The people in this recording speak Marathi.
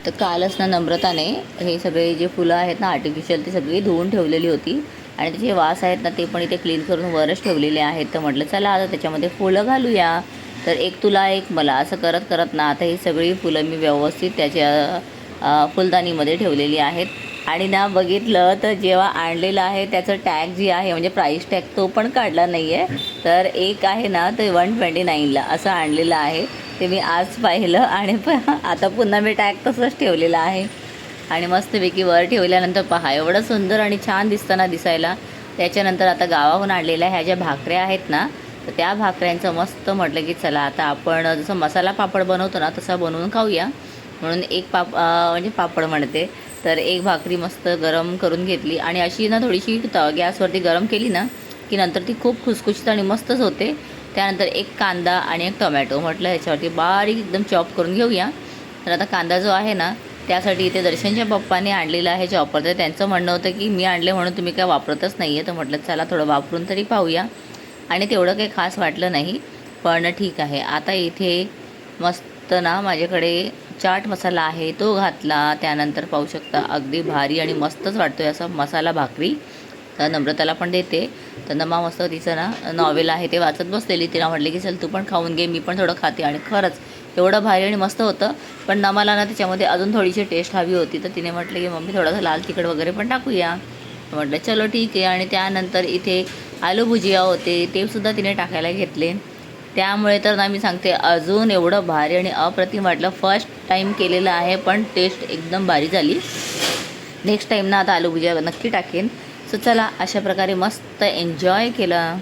तर कालच ना नम्रताने हे सगळे जे फुलं आहेत ना आर्टिफिशियल ती सगळी धुवून ठेवलेली होती आणि त्याचे वास आहेत ना ते पण इथे क्लीन करून वरच ठेवलेले आहेत. तर म्हटलं चला आता त्याच्यामध्ये फुलं घालूया. तर एक तुला एक मला असं करत करत ना आता ही सगळी फुलं मी व्यवस्थित त्याच्या फुलदाणीमध्ये ठेवलेली आहेत. आणि ना बघितलं तर जेव्हा आणलेलं आहे त्याचं टॅग जी आहे म्हणजे प्राईस टॅग तो पण काढला नाही आहे. तर एक आहे ना ते 129ला असं आणलेलं आहे. ते मी आज पाहिलं आणि आता पुन्हा मी टॅग तसंच ठेवलेला आहे. आणि मस्तपैकी वर ठेवल्यानंतर पहा एवढं सुंदर आणि छान दिसताना दिसायला. त्याच्यानंतर आता गावाहून आणलेल्या ह्या ज्या भाकऱ्या आहेत ना तर त्या भाकऱ्यांचं मस्त म्हटलं की चला आता आपण जसं मसाला पापड बनवतो ना तसा बनवून खाऊया. म्हणून एक म्हणजे पापड म्हणते. तर एक भाकरी मस्त गरम करून घेतली आणि अशी ना थोडीशी गॅसवरती गरम केली ना की नंतर ती खूप खुसखुशीत आणि मस्तच होते. त्यानंतर एक कांदा आणि एक टोमॅटो म्हटलं ह्याच्यावरती बारीक एकदम चॉप करून घेऊया. तर आता कांदा जो आहे ना त्यासाठी इथे दर्शनच्या पप्पाने आणलेलं आहे चॉपर. तर त्यांचं म्हणणं होतं की मी आणले म्हणून तुम्ही काय वापरतच नाही आहे. तर म्हटलं चला थोडं वापरून तरी पाहूया. आणि तेवढं काही खास वाटलं नाही पण ठीक आहे. आता इथे मस्त ना माझ्याकडे चाट मसाला आहे तो घातला. त्यानंतर पाहू शकता अगदी भारी आणि मस्तच वाटतो आहे असा मसाला भाकरी. तर नम्रताला पण देते. तर नमा मस्त तिचं ना नॉवेल आहे ते वाचत बसलेली. तिला म्हटले की चल तू पण खाऊन घे मी पण थोडं खाते. आणि खरंच एवढं भारी आणि मस्त होतं. पण नमाला ना त्याच्यामध्ये अजून थोडीशी टेस्ट हवी होती. तर तिने म्हटलं की मम्मी थोडंसं लाल तिखट वगैरे पण टाकूया. म्हटलं चलो ठीक आहे. आणि त्यानंतर इथे आलू भुजिया होते ते सुद्धा तिने टाकायला घेतले. त्यामुळे तर ना मी सांगते अजून एवढं भारी आणि अप्रतिम वाटलं. फर्स्ट टाईम केलेलं आहे पण टेस्ट एकदम भारी झाली. नेक्स्ट टाईम ना आता आलू भुजिया नक्की टाकेन. सो चला अशा प्रकारे मस्त एन्जॉय केलं.